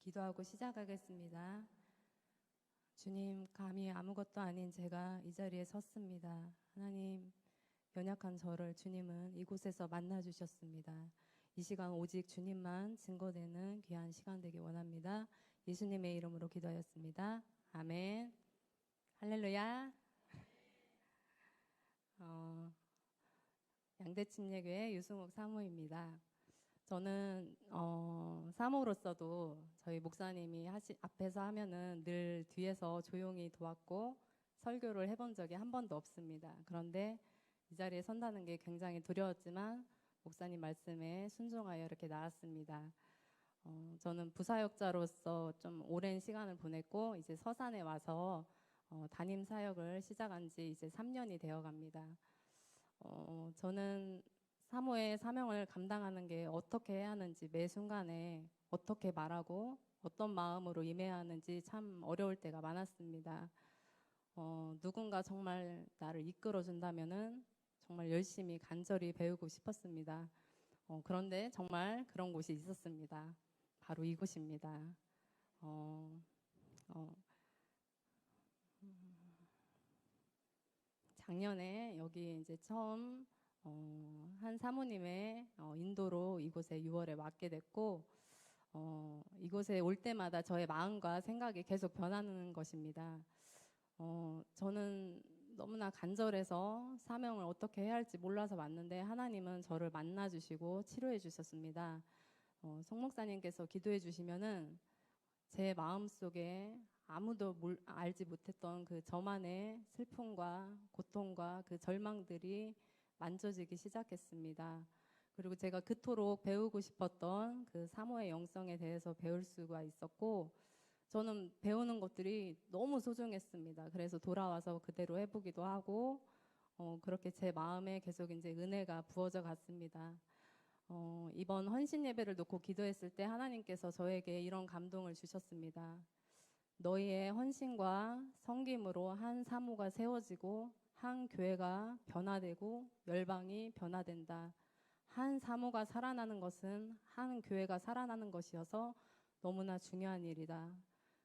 기도하고 시작하겠습니다. 주님, 감히 아무것도 아닌 제가 이 자리에 섰습니다. 하나님, 연약한 저를 주님은 이곳에서 만나 주셨습니다. 이 시간 오직 주님만 증거되는 귀한 시간 되길 원합니다. 예수님의 이름으로 기도하였습니다. 아멘. 할렐루야. 양대침례교회 유승욱 사모입니다. 저는 사모로서도 저희 목사님이 앞에서 하면은 늘 뒤에서 조용히 도왔고 설교를 해본 적이 한 번도 없습니다. 그런데 이 자리에 선다는 게 굉장히 두려웠지만 목사님 말씀에 순종하여 이렇게 나왔습니다. 저는 부사역자로서 좀 오랜 시간을 보냈고 이제 서산에 와서 담임 사역을 시작한 지 이제 3년이 되어 갑니다. 저는 사모의 사명을 감당하는 게 어떻게 해야 하는지 매 순간에 어떻게 말하고 어떤 마음으로 임해야 하는지 참 어려울 때가 많았습니다. 누군가 정말 나를 이끌어 준다면은 정말 열심히 간절히 배우고 싶었습니다. 그런데 정말 그런 곳이 있었습니다. 바로 이곳입니다. 작년에 여기 이제 처음 한 사모님의 인도로 이곳에 6월에 왔게 됐고 이곳에 올 때마다 저의 마음과 생각이 계속 변하는 것입니다. 저는 너무나 간절해서 사명을 어떻게 해야 할지 몰라서 왔는데 하나님은 저를 만나 주시고 치료해 주셨습니다. 송 목사님께서 기도해 주시면은 제 마음속에 아무도 알지 못했던 그 저만의 슬픔과 고통과 그 절망들이 만져지기 시작했습니다. 그리고 제가 그토록 배우고 싶었던 그 사모의 영성에 대해서 배울 수가 있었고 저는 배우는 것들이 너무 소중했습니다. 그래서 돌아와서 그대로 해보기도 하고 그렇게 제 마음에 계속 이제 은혜가 부어져 갔습니다. 이번 헌신 예배를 놓고 기도했을 때 하나님께서 저에게 이런 감동을 주셨습니다. 너희의 헌신과 섬김으로 한 사모가 세워지고 한 교회가 변화되고 열방이 변화된다. 한 사모가 살아나는 것은 한 교회가 살아나는 것이어서 너무나 중요한 일이다.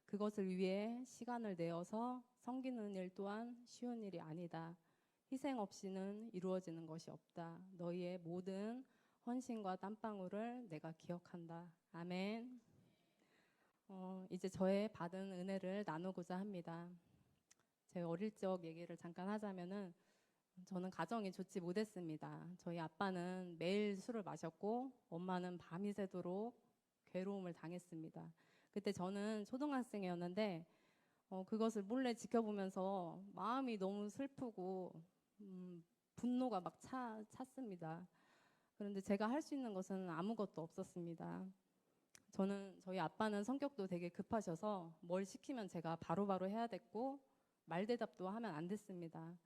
그것을 위해 시간을 내어서 섬기는 일 또한 쉬운 일이 아니다. 희생 없이는 이루어지는 것이 없다. 너희의 모든 헌신과 땀방울을 내가 기억한다. 아멘. 이제 저의 받은 은혜를 나누고자 합니다. 제 어릴 적 얘기를 잠깐 하자면은 저는 가정이 좋지 못했습니다. 저희 아빠는 매일 술을 마셨고 엄마는 밤이 새도록 괴로움을 당했습니다. 그때 저는 초등학생이었는데 그것을 몰래 지켜보면서 마음이 너무 슬프고 분노가 막 찼습니다. 그런데 제가 할 수 있는 것은 아무것도 없었습니다. 저희 아빠는 성격도 되게 급하셔서 뭘 시키면 제가 바로바로 해야 됐고 말대답도 하면 안 됐습니다.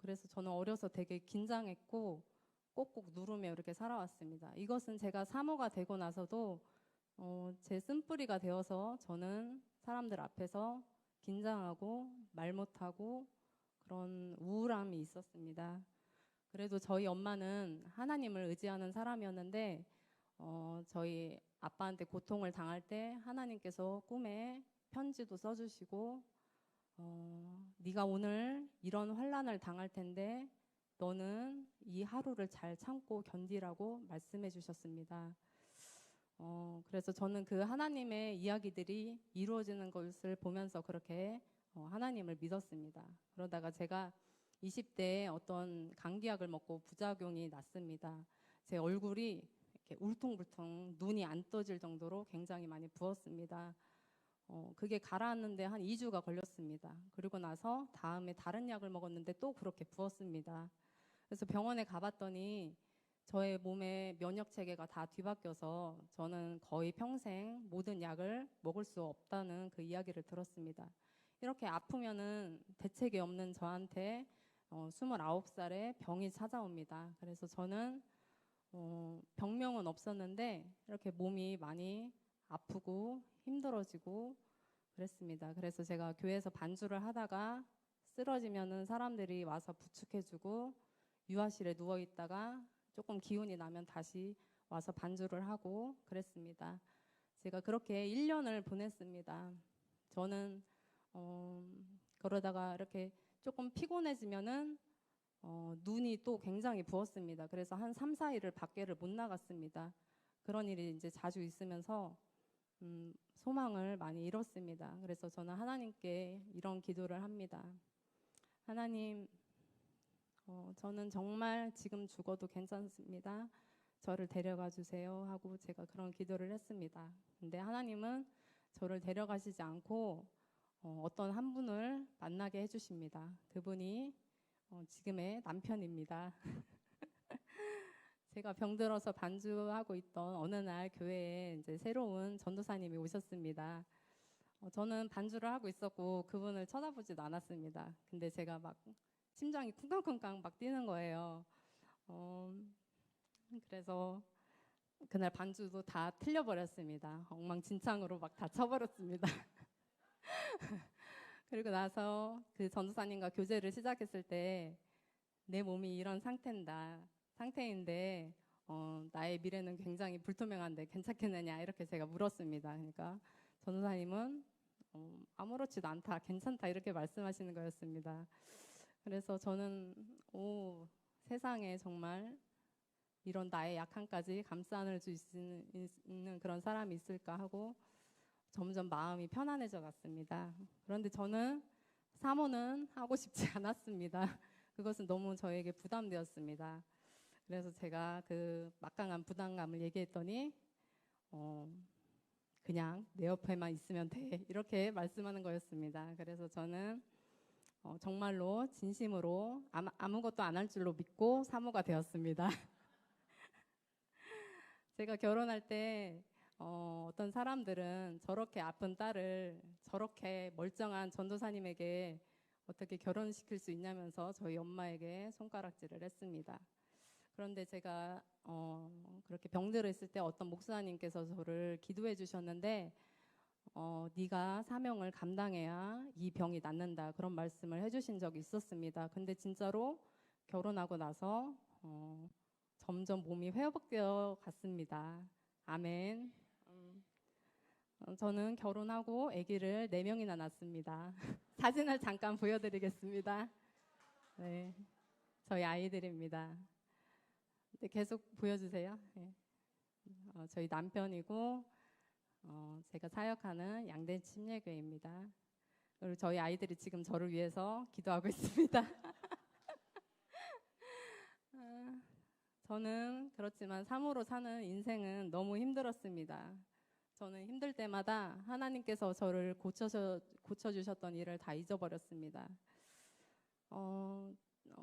그래서 저는 어려서 되게 긴장했고 꼭꼭 누르며 이렇게 살아왔습니다. 이것은 제가 사모가 되고 나서도 제 쓴뿌리가 되어서 저는 사람들 앞에서 긴장하고 말 못하고 그런 우울함이 있었습니다. 그래도 저희 엄마는 하나님을 의지하는 사람이었는데 저희 아빠한테 고통을 당할 때 하나님께서 꿈에 편지도 써주시고 네가 오늘 이런 환난을 당할 텐데 너는 이 하루를 잘 참고 견디라고 말씀해 주셨습니다. 그래서 저는 그 하나님의 이야기들이 이루어지는 것을 보면서 그렇게 하나님을 믿었습니다. 그러다가 제가 20대에 어떤 감기약을 먹고 부작용이 났습니다. 제 얼굴이 이렇게 울퉁불퉁 눈이 안 떠질 정도로 굉장히 많이 부었습니다. 그게 가라앉는데 한 2주가 걸렸습니다. 그리고 나서 다음에 다른 약을 먹었는데 또 그렇게 부었습니다. 그래서 병원에 가봤더니 저의 몸의 면역 체계가 다 뒤바뀌어서 저는 거의 평생 모든 약을 먹을 수 없다는 그 이야기를 들었습니다. 이렇게 아프면은 대책이 없는 저한테 29살에 병이 찾아옵니다. 그래서 저는 병명은 없었는데 이렇게 몸이 많이 아프고 힘들어지고 그랬습니다. 그래서 제가 교회에서 반주를 하다가 쓰러지면은 사람들이 와서 부축해주고 유아실에 누워 있다가 조금 기운이 나면 다시 와서 반주를 하고 그랬습니다. 제가 그렇게 1년을 보냈습니다. 저는 그러다가 이렇게 조금 피곤해지면은 눈이 또 굉장히 부었습니다. 그래서 한 3, 4일을 밖에를 못 나갔습니다. 그런 일이 이제 자주 있으면서 소망을 많이 잃었습니다. 그래서 저는 하나님께 이런 기도를 합니다. 하나님, 저는 정말 지금 죽어도 괜찮습니다. 저를 데려가 주세요 하고 제가 그런 기도를 했습니다. 근데 하나님은 저를 데려가시지 않고 어떤 한 분을 만나게 해주십니다. 그분이 지금의 남편입니다. 제가 병들어서 반주하고 있던 어느 날 교회에 이제 새로운 전도사님이 오셨습니다. 저는 반주를 하고 있었고 그분을 쳐다보지도 않았습니다. 근데 제가 막 심장이 쿵쾅쿵쾅 막 뛰는 거예요. 그래서 그날 반주도 다 틀려버렸습니다. 엉망진창으로 막 다 쳐버렸습니다. 그리고 나서 그 전도사님과 교제를 시작했을 때 내 몸이 이런 상태인데 나의 미래는 굉장히 불투명한데 괜찮겠느냐 이렇게 제가 물었습니다. 그러니까 전도사님은 아무렇지도 않다, 괜찮다 이렇게 말씀하시는 거였습니다. 그래서 저는 세상에 정말 이런 나의 약함까지 감싸 안을 수 있는 그런 사람이 있을까 하고 점점 마음이 편안해져 갔습니다. 그런데 저는 사모는 하고 싶지 않았습니다. 그것은 너무 저에게 부담되었습니다. 그래서 제가 그 막강한 부담감을 얘기했더니 그냥 내 옆에만 있으면 돼 이렇게 말씀하는 거였습니다. 그래서 저는 정말로 진심으로 아무것도 안 할 줄로 믿고 사모가 되었습니다. 제가 결혼할 때 어떤 사람들은 저렇게 아픈 딸을 저렇게 멀쩡한 전도사님에게 어떻게 결혼시킬 수 있냐면서 저희 엄마에게 손가락질을 했습니다. 그런데 제가 그렇게 병들어 있을 때 어떤 목사님께서 저를 기도해 주셨는데 네가 사명을 감당해야 이 병이 낫는다 그런 말씀을 해주신 적이 있었습니다. 근데 진짜로 결혼하고 나서 점점 몸이 회복되어 갔습니다. 아멘. 저는 결혼하고 아기를 4명이나 낳았습니다. 사진을 잠깐 보여드리겠습니다. 네, 저희 아이들입니다. 네, 계속 보여주세요. 네. 저희 남편이고 제가 사역하는 양대 침례교회입니다. 그리고 저희 아이들이 지금 저를 위해서 기도하고 있습니다. 저는 그렇지만 삶으로 사는 인생은 너무 힘들었습니다. 저는 힘들 때마다 하나님께서 저를 고쳐주셨던 일을 다 잊어버렸습니다.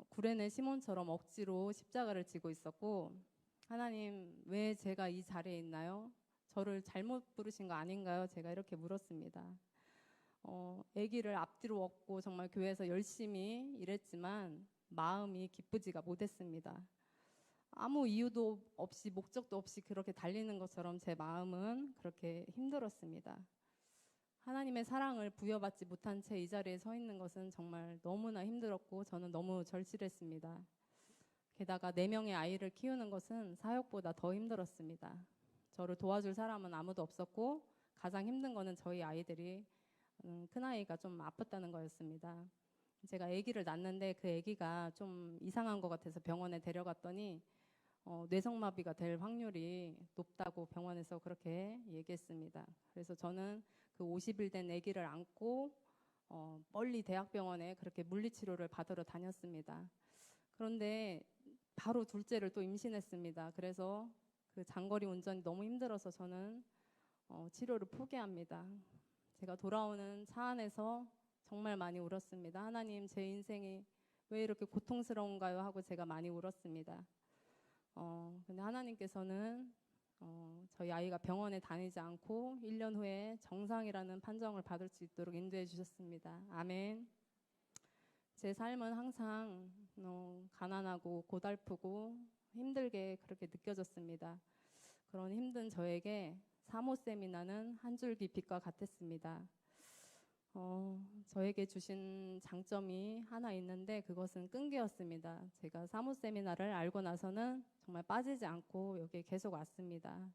구레네 시몬처럼 억지로 십자가를 지고 있었고 하나님 왜 제가 이 자리에 있나요? 저를 잘못 부르신 거 아닌가요? 제가 이렇게 물었습니다. 아기를 앞뒤로 업고 정말 교회에서 열심히 일했지만 마음이 기쁘지가 못했습니다. 아무 이유도 없이 목적도 없이 그렇게 달리는 것처럼 제 마음은 그렇게 힘들었습니다. 하나님의 사랑을 부여받지 못한 채 이 자리에 서 있는 것은 정말 너무나 힘들었고 저는 너무 절실했습니다. 게다가 4명의 아이를 키우는 것은 사역보다 더 힘들었습니다. 저를 도와줄 사람은 아무도 없었고 가장 힘든 거는 저희 아이들이 큰아이가 좀 아팠다는 거였습니다. 제가 아기를 낳았는데 그 아기가 좀 이상한 것 같아서 병원에 데려갔더니 뇌성마비가 될 확률이 높다고 병원에서 그렇게 얘기했습니다. 그래서 저는 그 50일 된 아기를 안고 멀리 대학병원에 그렇게 물리치료를 받으러 다녔습니다. 그런데 바로 둘째를 또 임신했습니다. 그래서 그 장거리 운전이 너무 힘들어서 저는 치료를 포기합니다. 제가 돌아오는 차 안에서 정말 많이 울었습니다. 하나님, 제 인생이 왜 이렇게 고통스러운가요? 하고 제가 많이 울었습니다. 근데 하나님께서는 저희 아이가 병원에 다니지 않고 1년 후에 정상이라는 판정을 받을 수 있도록 인도해 주셨습니다. 아멘. 제 삶은 항상 가난하고 고달프고 힘들게 그렇게 느껴졌습니다. 그런 힘든 저에게 사모 세미나는 한 줄기 빛과 같았습니다. 저에게 주신 장점이 하나 있는데 그것은 끈기였습니다. 제가 사모 세미나를 알고 나서는 정말 빠지지 않고 여기에 계속 왔습니다.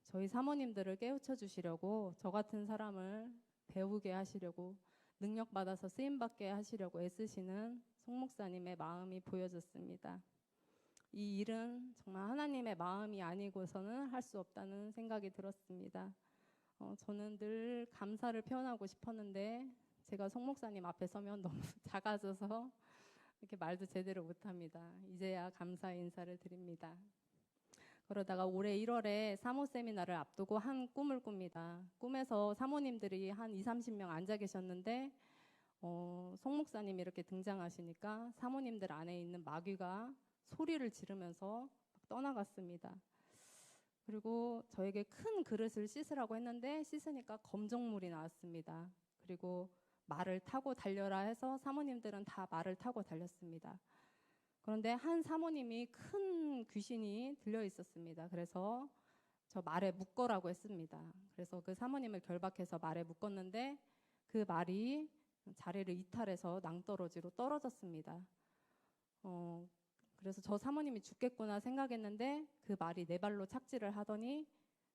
저희 사모님들을 깨우쳐 주시려고 저 같은 사람을 배우게 하시려고 능력받아서 쓰임받게 하시려고 애쓰시는 송 목사님의 마음이 보여졌습니다. 이 일은 정말 하나님의 마음이 아니고서는 할 수 없다는 생각이 들었습니다. 저는 늘 감사를 표현하고 싶었는데 제가 송 목사님 앞에 서면 너무 작아져서 이렇게 말도 제대로 못합니다. 이제야 감사 인사를 드립니다. 그러다가 올해 1월에 사모 세미나를 앞두고 한 꿈을 꿉니다. 꿈에서 사모님들이 한 2, 30명 앉아 계셨는데 송 목사님이 이렇게 등장하시니까 사모님들 안에 있는 마귀가 소리를 지르면서 떠나갔습니다. 그리고 저에게 큰 그릇을 씻으라고 했는데 씻으니까 검정물이 나왔습니다. 그리고 말을 타고 달려라 해서 사모님들은 다 말을 타고 달렸습니다. 그런데 한 사모님이 큰 귀신이 들려 있었습니다. 그래서 저 말에 묶어라고 했습니다. 그래서 그 사모님을 결박해서 말에 묶었는데 그 말이 자리를 이탈해서 낭떠러지로 떨어졌습니다. 그래서 저 사모님이 죽겠구나 생각했는데 그 말이 내 발로 착지를 하더니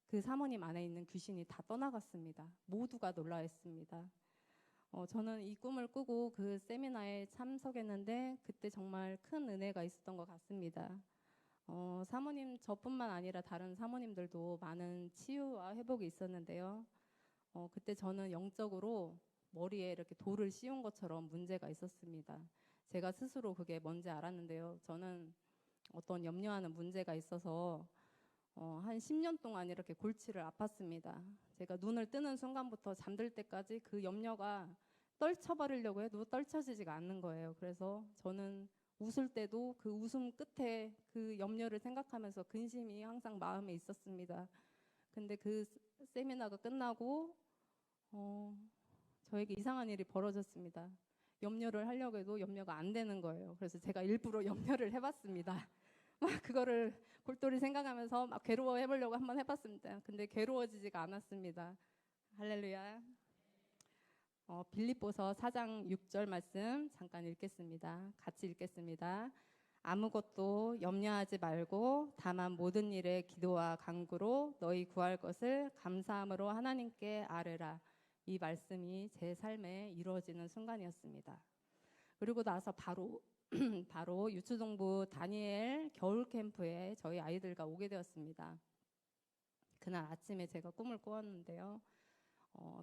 그 사모님 안에 있는 귀신이 다 떠나갔습니다. 모두가 놀라했습니다. 저는 이 꿈을 꾸고 그 세미나에 참석했는데 그때 정말 큰 은혜가 있었던 것 같습니다. 사모님 저뿐만 아니라 다른 사모님들도 많은 치유와 회복이 있었는데요. 그때 저는 영적으로 머리에 이렇게 돌을 씌운 것처럼 문제가 있었습니다. 제가 스스로 그게 뭔지 알았는데요. 저는 어떤 염려하는 문제가 있어서 한 10년 동안 이렇게 골치를 아팠습니다. 제가 눈을 뜨는 순간부터 잠들 때까지 그 염려가 떨쳐버리려고 해도 떨쳐지지가 않는 거예요. 그래서 저는 웃을 때도 그 웃음 끝에 그 염려를 생각하면서 근심이 항상 마음에 있었습니다. 근데 그 세미나가 끝나고 저에게 이상한 일이 벌어졌습니다. 염려를 하려고 해도 염려가 안 되는 거예요. 그래서 제가 일부러 염려를 해봤습니다. 막 그거를 골똘히 생각하면서 막 괴로워해보려고 한번 해봤습니다. 근데 괴로워지지가 않았습니다. 할렐루야. 빌립보서 4장 6절 말씀 잠깐 읽겠습니다. 같이 읽겠습니다. 아무것도 염려하지 말고 다만 모든 일에 기도와 간구로 너희 구할 것을 감사함으로 하나님께 아뢰라. 이 말씀이 제 삶에 이루어지는 순간이었습니다. 그리고 나서 바로 유초동부 다니엘 겨울 캠프에 저희 아이들과 오게 되었습니다. 그날 아침에 제가 꿈을 꾸었는데요.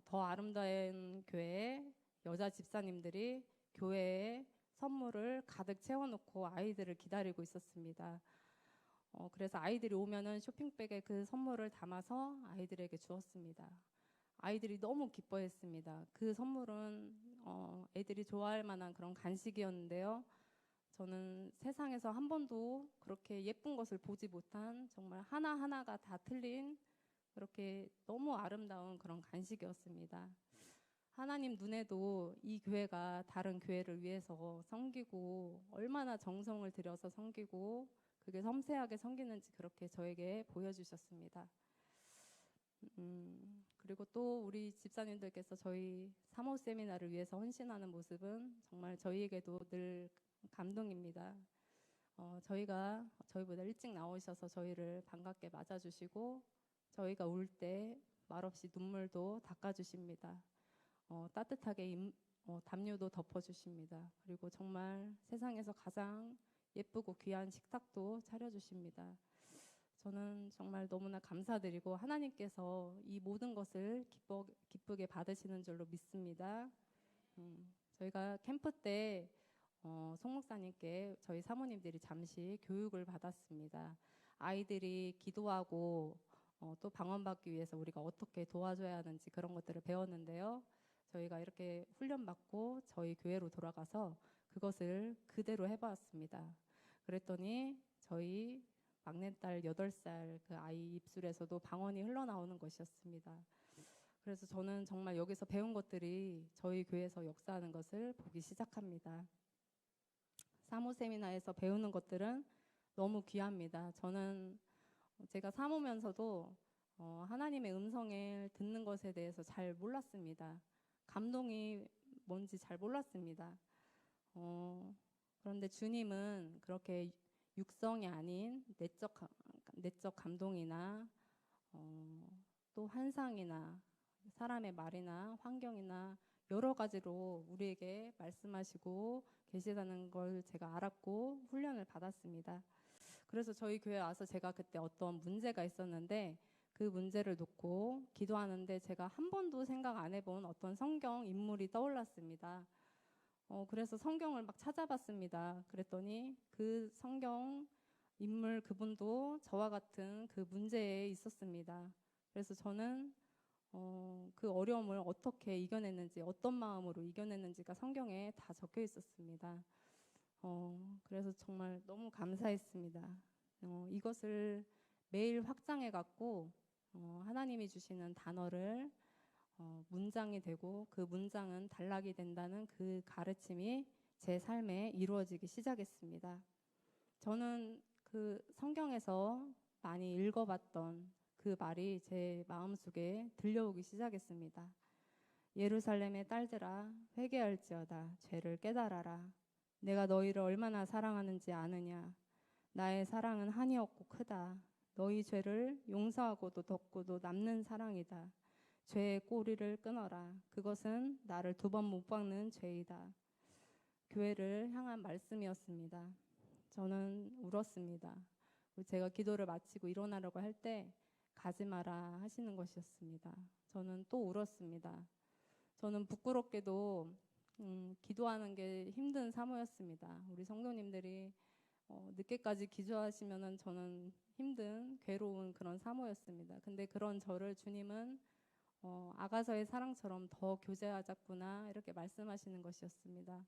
더 아름다운 교회에 여자 집사님들이 교회에 선물을 가득 채워놓고 아이들을 기다리고 있었습니다. 그래서 아이들이 오면은 쇼핑백에 그 선물을 담아서 아이들에게 주었습니다. 아이들이 너무 기뻐했습니다. 그 선물은 애들이 좋아할 만한 그런 간식이었는데요. 저는 세상에서 한 번도 그렇게 예쁜 것을 보지 못한 정말 하나하나가 다 틀린 그렇게 너무 아름다운 그런 간식이었습니다. 하나님 눈에도 이 교회가 다른 교회를 위해서 섬기고 얼마나 정성을 들여서 섬기고 그게 섬세하게 섬기는지 그렇게 저에게 보여주셨습니다. 그리고 또 우리 집사님들께서 저희 사모 세미나를 위해서 헌신하는 모습은 정말 저희에게도 늘 감동입니다. 저희가 저희보다 일찍 나오셔서 저희를 반갑게 맞아주시고 저희가 울 때 말없이 눈물도 닦아주십니다. 따뜻하게 담요도 덮어주십니다. 그리고 정말 세상에서 가장 예쁘고 귀한 식탁도 차려주십니다. 저는 정말 너무나 감사드리고 하나님께서 이 모든 것을 기쁘게 받으시는 줄로 믿습니다. 저희가 캠프 때 송 목사님께 저희 사모님들이 잠시 교육을 받았습니다. 아이들이 기도하고 또 방언받기 위해서 우리가 어떻게 도와줘야 하는지 그런 것들을 배웠는데요. 저희가 이렇게 훈련받고 저희 교회로 돌아가서 그것을 그대로 해봤습니다. 그랬더니 저희 막내딸 8살 그 아이 입술에서도 방언이 흘러나오는 것이었습니다. 그래서 저는 정말 여기서 배운 것들이 저희 교회에서 역사하는 것을 보기 시작합니다. 사모 세미나에서 배우는 것들은 너무 귀합니다. 저는 제가 사모면서도 하나님의 음성을 듣는 것에 대해서 잘 몰랐습니다. 감동이 뭔지 잘 몰랐습니다. 그런데 주님은 그렇게 육성이 아닌 내적 감동이나 또 환상이나 사람의 말이나 환경이나 여러 가지로 우리에게 말씀하시고 계시다는 걸 제가 알았고 훈련을 받았습니다. 그래서 저희 교회 와서 제가 그때 어떤 문제가 있었는데 그 문제를 놓고 기도하는데 제가 한 번도 생각 안 해본 어떤 성경 인물이 떠올랐습니다. 그래서 성경을 막 찾아봤습니다. 그랬더니 그 성경 인물 그분도 저와 같은 그 문제에 있었습니다. 그래서 저는 그 어려움을 어떻게 이겨냈는지, 어떤 마음으로 이겨냈는지가 성경에 다 적혀 있었습니다. 그래서 정말 너무 감사했습니다. 이것을 매일 확장해 갖고 하나님이 주시는 단어를 문장이 되고 그 문장은 단락이 된다는 그 가르침이 제 삶에 이루어지기 시작했습니다. 저는 그 성경에서 많이 읽어봤던 그 말이 제 마음속에 들려오기 시작했습니다. 예루살렘의 딸들아 회개할지어다 죄를 깨달아라. 내가 너희를 얼마나 사랑하는지 아느냐. 나의 사랑은 한이 없고 크다. 너희 죄를 용서하고도 덮고도 남는 사랑이다. 죄의 꼬리를 끊어라. 그것은 나를 2번 못 박는 죄이다. 교회를 향한 말씀이었습니다. 저는 울었습니다. 제가 기도를 마치고 일어나려고 할 때 가지 마라 하시는 것이었습니다. 저는 또 울었습니다. 저는 부끄럽게도 기도하는 게 힘든 사모였습니다. 우리 성도님들이 늦게까지 기도하시면은 저는 힘든 괴로운 그런 사모였습니다. 근데 그런 저를 주님은 아가서의 사랑처럼 더 교제하자꾸나 이렇게 말씀하시는 것이었습니다.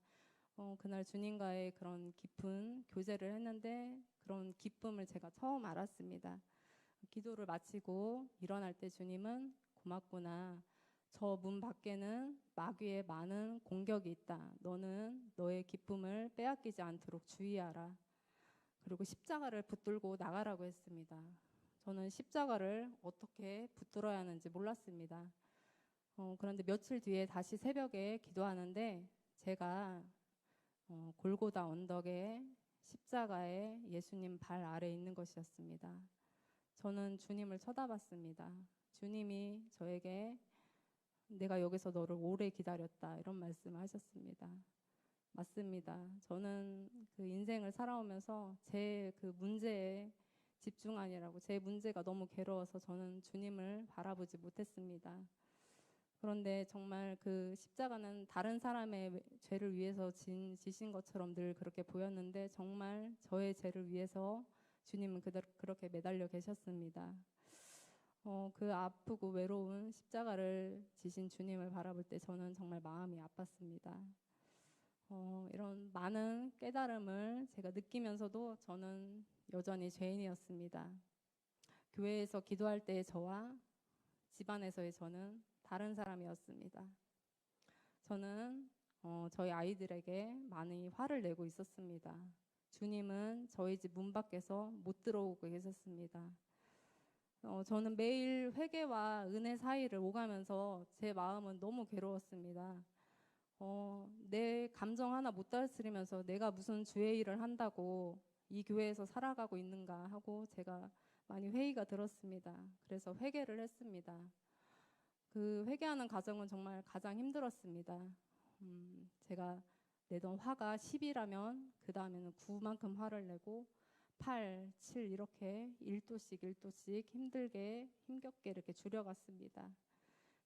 그날 주님과의 그런 깊은 교제를 했는데 그런 기쁨을 제가 처음 알았습니다. 기도를 마치고 일어날 때 주님은 고맙구나. 저 문 밖에는 마귀의 많은 공격이 있다. 너는 너의 기쁨을 빼앗기지 않도록 주의하라. 그리고 십자가를 붙들고 나가라고 했습니다. 저는 십자가를 어떻게 붙들어야 하는지 몰랐습니다. 그런데 며칠 뒤에 다시 새벽에 기도하는데 제가 골고다 언덕에 십자가에 예수님 발 아래 있는 것이었습니다. 저는 주님을 쳐다봤습니다. 주님이 저에게 내가 여기서 너를 오래 기다렸다 이런 말씀을 하셨습니다. 맞습니다. 저는 그 인생을 살아오면서 제 그 문제에 집중하느라고 제 문제가 너무 괴로워서 저는 주님을 바라보지 못했습니다. 그런데 정말 그 십자가는 다른 사람의 죄를 위해서 지신 것처럼 늘 그렇게 보였는데 정말 저의 죄를 위해서 주님은 그렇게 매달려 계셨습니다. 그 아프고 외로운 십자가를 지신 주님을 바라볼 때 저는 정말 마음이 아팠습니다. 이런 많은 깨달음을 제가 느끼면서도 저는 여전히 죄인이었습니다. 교회에서 기도할 때의 저와 집안에서의 저는 다른 사람이었습니다. 저는 저희 아이들에게 많이 화를 내고 있었습니다. 주님은 저희 집 문 밖에서 못 들어오고 계셨습니다. 저는 매일 회개와 은혜 사이를 오가면서 제 마음은 너무 괴로웠습니다. 내 감정 하나 못 다스리면서 내가 무슨 주의 일을 한다고 이 교회에서 살아가고 있는가 하고 제가 많이 회의가 들었습니다. 그래서 회개를 했습니다. 그 회개하는 과정은 정말 가장 힘들었습니다. 제가 내던 화가 10이라면 그 다음에는 9만큼 화를 내고 8, 7 이렇게 1도씩 1도씩 힘겹게 이렇게 줄여갔습니다.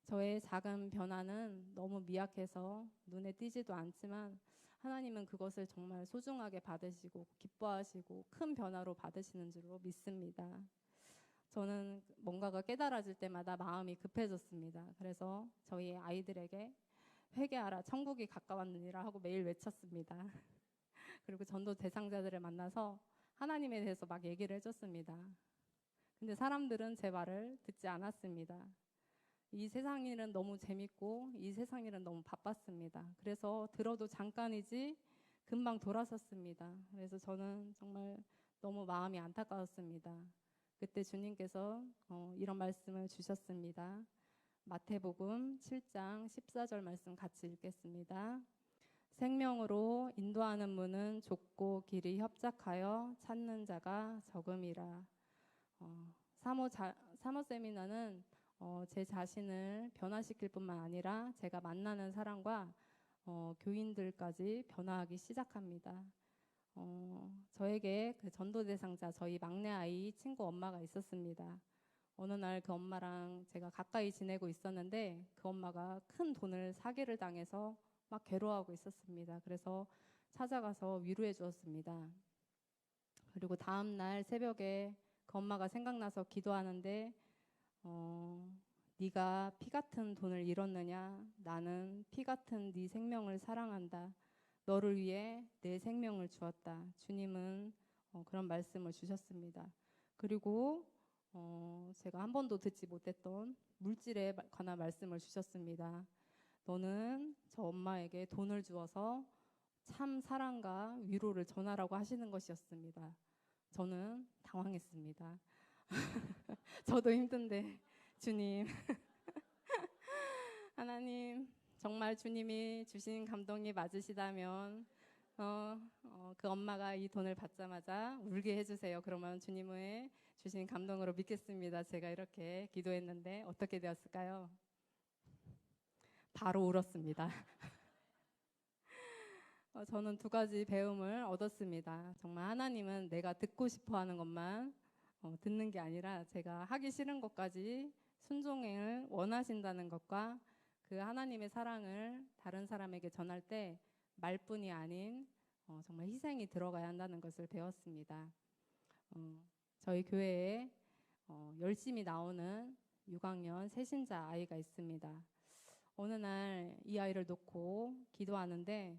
저의 작은 변화는 너무 미약해서 눈에 띄지도 않지만 하나님은 그것을 정말 소중하게 받으시고 기뻐하시고 큰 변화로 받으시는 줄로 믿습니다. 저는 뭔가가 깨달아질 때마다 마음이 급해졌습니다. 그래서 저희 아이들에게 회개하라 천국이 가까웠느니라 하고 매일 외쳤습니다. 그리고 전도 대상자들을 만나서 하나님에 대해서 막 얘기를 해줬습니다. 근데 사람들은 제 말을 듣지 않았습니다. 이 세상 일은 너무 재밌고 이 세상 일은 너무 바빴습니다. 그래서 들어도 잠깐이지 금방 돌아섰습니다. 그래서 저는 정말 너무 마음이 안타까웠습니다. 그때 주님께서 이런 말씀을 주셨습니다. 마태복음 7장 14절 말씀 같이 읽겠습니다. 생명으로 인도하는 문은 좁고 길이 협착하여 찾는 자가 적음이라. 사모 세미나는 제 자신을 변화시킬 뿐만 아니라 제가 만나는 사람과 교인들까지 변화하기 시작합니다. 저에게 그 전도 대상자 저희 막내 아이 친구 엄마가 있었습니다. 어느 날 그 엄마랑 제가 가까이 지내고 있었는데 그 엄마가 큰 돈을 사기를 당해서 막 괴로워하고 있었습니다. 그래서 찾아가서 위로해 주었습니다. 그리고 다음 날 새벽에 그 엄마가 생각나서 기도하는데 네가 피 같은 돈을 잃었느냐? 나는 피 같은 네 생명을 사랑한다. 너를 위해 내 생명을 주었다. 주님은 그런 말씀을 주셨습니다. 그리고 제가 한 번도 듣지 못했던 물질에 관한 말씀을 주셨습니다. 너는 저 엄마에게 돈을 주어서 참 사랑과 위로를 전하라고 하시는 것이었습니다. 저는 당황했습니다. 저도 힘든데 주님, 하나님, 정말 주님이 주신 감동이 맞으시다면 그 엄마가 이 돈을 받자마자 울게 해주세요. 그러면 주님의 주신 감동으로 믿겠습니다. 제가 이렇게 기도했는데 어떻게 되었을까요? 바로 울었습니다. 저는 두 가지 배움을 얻었습니다. 정말 하나님은 내가 듣고 싶어 하는 것만 듣는 게 아니라 제가 하기 싫은 것까지 순종을 원하신다는 것과 그 하나님의 사랑을 다른 사람에게 전할 때 말뿐이 아닌 정말 희생이 들어가야 한다는 것을 배웠습니다. 저희 교회에 열심히 나오는 6학년 새신자 아이가 있습니다. 어느 날 이 아이를 놓고 기도하는데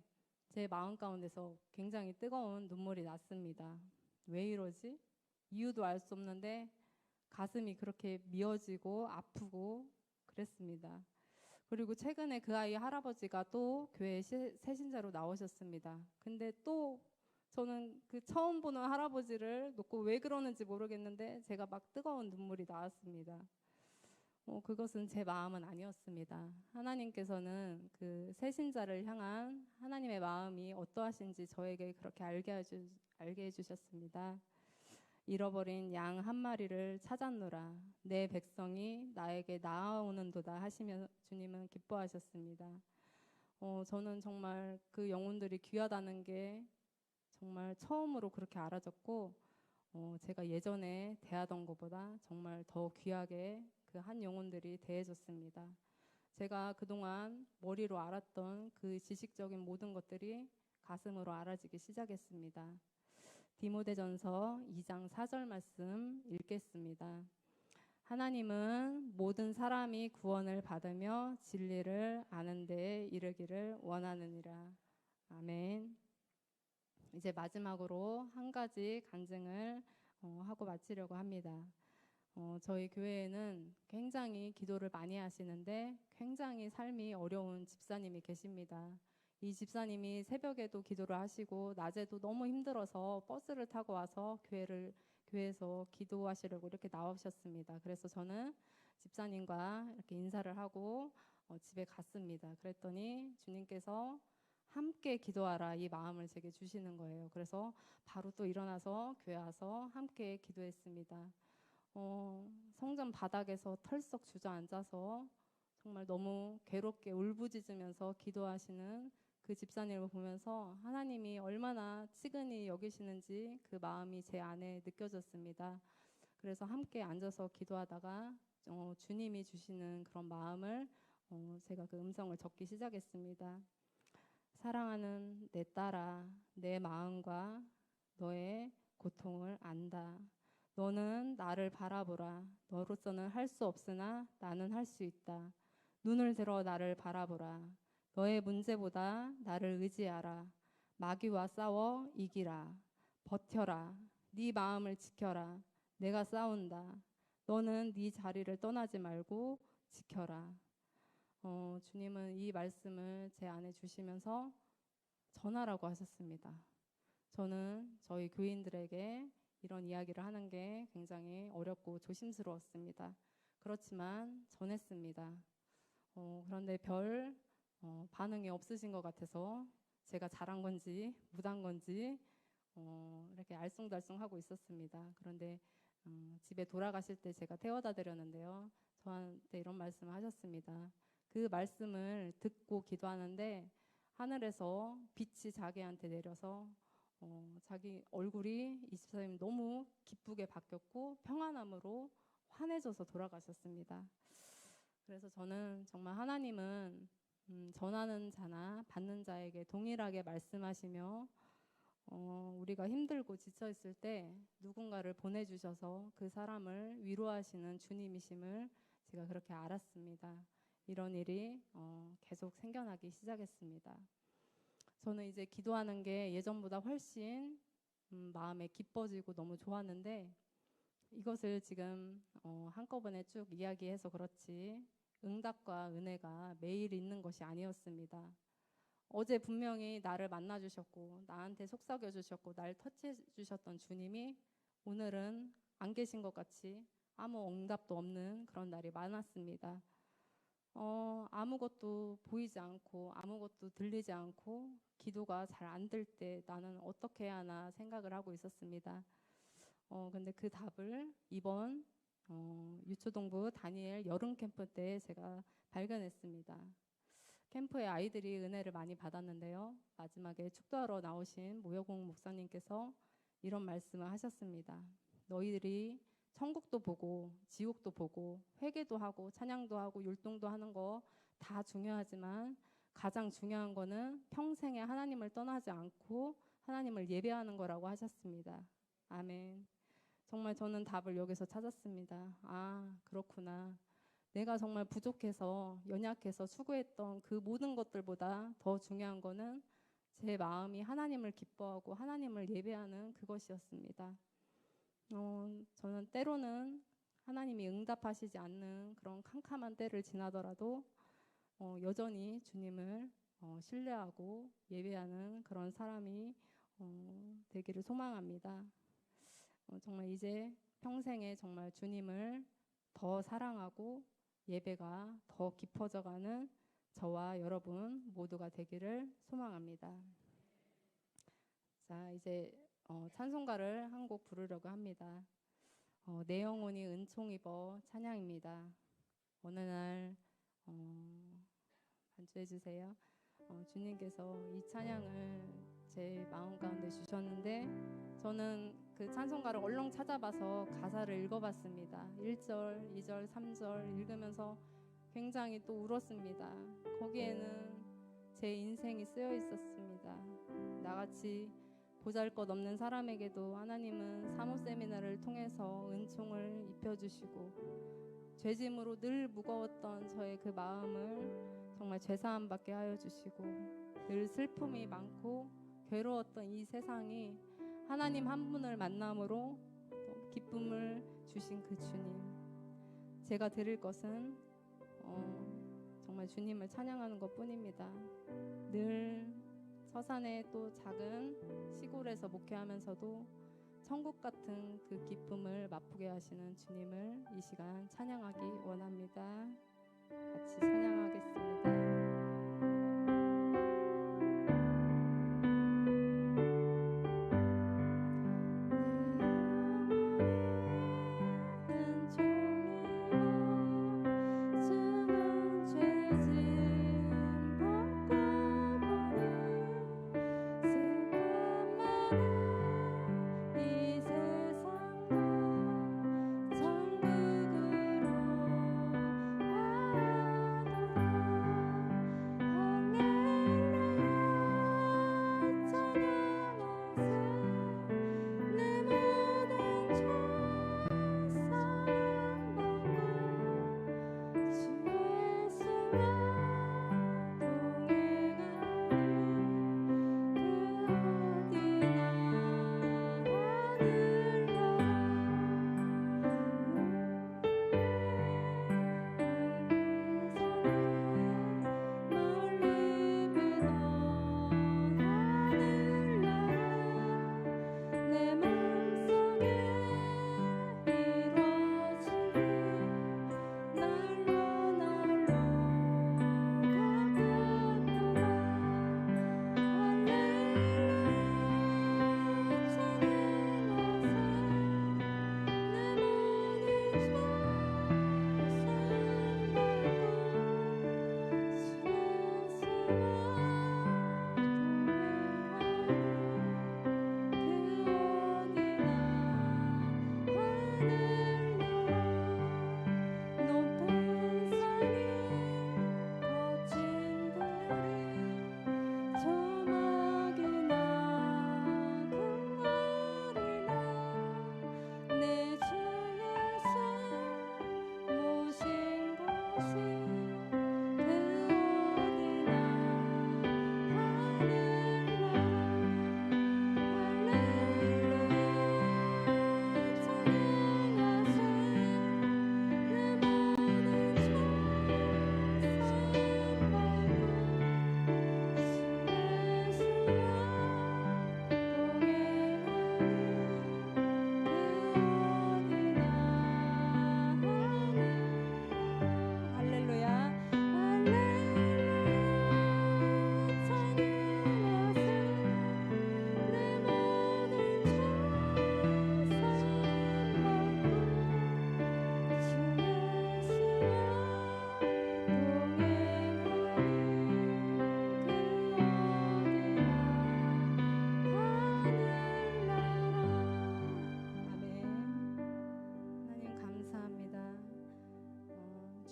제 마음 가운데서 굉장히 뜨거운 눈물이 났습니다. 왜 이러지? 이유도 알 수 없는데 가슴이 그렇게 미어지고 아프고 그랬습니다. 그리고 최근에 그 아이 할아버지가 또 교회 새신자로 나오셨습니다. 근데 또 저는 그 처음 보는 할아버지를 놓고 왜 그러는지 모르겠는데 제가 막 뜨거운 눈물이 나왔습니다. 그것은 제 마음은 아니었습니다. 하나님께서는 그 새신자를 향한 하나님의 마음이 어떠하신지 저에게 그렇게 알게 해주셨습니다. 잃어버린 양 한 마리를 찾았노라. 내 백성이 나에게 나아오는도다 하시며 주님은 기뻐하셨습니다. 저는 정말 그 영혼들이 귀하다는 게 정말 처음으로 그렇게 알아졌고 제가 예전에 대하던 것보다 정말 더 귀하게 그 한 영혼들이 대해졌습니다. 제가 그동안 머리로 알았던 그 지식적인 모든 것들이 가슴으로 알아지기 시작했습니다. 디모데전서 2장 4절 말씀 읽겠습니다. 하나님은 모든 사람이 구원을 받으며 진리를 아는 데에 이르기를 원하느니라. 아멘. 이제 마지막으로 한 가지 간증을 하고 마치려고 합니다. 저희 교회에는 굉장히 기도를 많이 하시는데 굉장히 삶이 어려운 집사님이 계십니다. 이 집사님이 새벽에도 기도를 하시고 낮에도 너무 힘들어서 버스를 타고 와서 교회에서 기도하시려고 이렇게 나오셨습니다. 그래서 저는 집사님과 이렇게 인사를 하고 집에 갔습니다. 그랬더니 주님께서 함께 기도하라 이 마음을 제게 주시는 거예요. 그래서 바로 또 일어나서 교회 와서 함께 기도했습니다. 성전 바닥에서 털썩 주저앉아서 정말 너무 괴롭게 울부짖으면서 기도하시는 그 집사님을 보면서 하나님이 얼마나 치근히 여기시는지 그 마음이 제 안에 느껴졌습니다. 그래서 함께 앉아서 기도하다가 주님이 주시는 그런 마음을 제가 그 음성을 적기 시작했습니다. 사랑하는 내 딸아, 내 마음과 너의 고통을 안다. 너는 나를 바라보라. 너로서는 할 수 없으나 나는 할 수 있다. 눈을 들어 나를 바라보라. 너의 문제보다 나를 의지하라. 마귀와 싸워 이기라. 버텨라. 네 마음을 지켜라. 내가 싸운다. 너는 네 자리를 떠나지 말고 지켜라. 주님은 이 말씀을 제 안에 주시면서 전하라고 하셨습니다. 저는 저희 교인들에게 이런 이야기를 하는 게 굉장히 어렵고 조심스러웠습니다. 그렇지만 전했습니다. 그런데 별 반응이 없으신 것 같아서 제가 잘한 건지 못한 건지 이렇게 알쏭달쏭하고 있었습니다. 그런데 집에 돌아가실 때 제가 태워다 드렸는데요. 저한테 이런 말씀을 하셨습니다. 그 말씀을 듣고 기도하는데 하늘에서 빛이 자기한테 내려서 자기 얼굴이 24님 너무 기쁘게 바뀌었고 평안함으로 환해져서 돌아가셨습니다. 그래서 저는 정말 하나님은 전하는 자나 받는 자에게 동일하게 말씀하시며 우리가 힘들고 지쳐 있을 때 누군가를 보내주셔서 그 사람을 위로하시는 주님이심을 제가 그렇게 알았습니다. 이런 일이 계속 생겨나기 시작했습니다. 저는 이제 기도하는 게 예전보다 훨씬 마음에 기뻐지고 너무 좋았는데 이것을 지금 한꺼번에 쭉 이야기해서 그렇지 응답과 은혜가 매일 있는 것이 아니었습니다. 어제 분명히 나를 만나주셨고 나한테 속삭여주셨고 날 터치해주셨던 주님이 오늘은 안 계신 것 같이 아무 응답도 없는 그런 날이 많았습니다. 아무것도 보이지 않고 아무것도 들리지 않고 기도가 잘 안 될 때 나는 어떻게 해야 하나 생각을 하고 있었습니다. 근데 그 답을 이번 유초동부 다니엘 여름 캠프 때 제가 발견했습니다. 캠프에 아이들이 은혜를 많이 받았는데요. 마지막에 축도하러 나오신 모여공 목사님께서 이런 말씀을 하셨습니다. 너희들이 천국도 보고 지옥도 보고 회개도 하고 찬양도 하고 율동도 하는 거 다 중요하지만 가장 중요한 거는 평생에 하나님을 떠나지 않고 하나님을 예배하는 거라고 하셨습니다. 아멘. 정말 저는 답을 여기서 찾았습니다. 아, 그렇구나. 내가 정말 부족해서 연약해서 수고했던 그 모든 것들보다 더 중요한 거는 제 마음이 하나님을 기뻐하고 하나님을 예배하는 그것이었습니다. 저는 때로는 하나님이 응답하시지 않는 그런 캄캄한 때를 지나더라도 여전히 주님을 신뢰하고 예배하는 그런 사람이 되기를 소망합니다. 정말 이제 평생에 정말 주님을 더 사랑하고 예배가 더 깊어져가는 저와 여러분 모두가 되기를 소망합니다. 자, 이제 찬송가를 한 곡 부르려고 합니다. 내 영혼이 은총 입어 찬양입니다. 어느 날 반주해 주세요. 주님께서 이 찬양을 제 마음 가운데 주셨는데 저는 그 찬송가를 얼렁 찾아봐서 가사를 읽어봤습니다. 1절, 2절, 3절 읽으면서 굉장히 또 울었습니다. 거기에는 제 인생이 쓰여 있었습니다. 나같이 보잘것없는 사람에게도 하나님은 사모 세미나를 통해서 은총을 입혀주시고 죄짐으로 늘 무거웠던 저의 그 마음을 정말 죄사함 받게 하여 주시고 늘 슬픔이 많고 괴로웠던 이 세상이 하나님 한 분을 만남으로 기쁨을 주신 그 주님, 제가 드릴 것은 정말 주님을 찬양하는 것뿐입니다. 늘 서산의 또 작은 시골에서 목회하면서도 천국 같은 그 기쁨을 맛보게 하시는 주님을 이 시간 찬양하기 원합니다. 같이 찬양하겠습니다.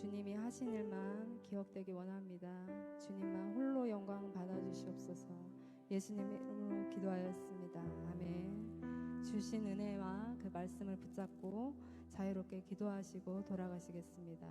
주님이 하신 일만 기억되기 원합니다. 주님만 홀로 영광 받아주시옵소서. 예수님 이름으로 기도하였습니다. 아멘. 주신 은혜와 그 말씀을 붙잡고 자유롭게 기도하시고 돌아가시겠습니다.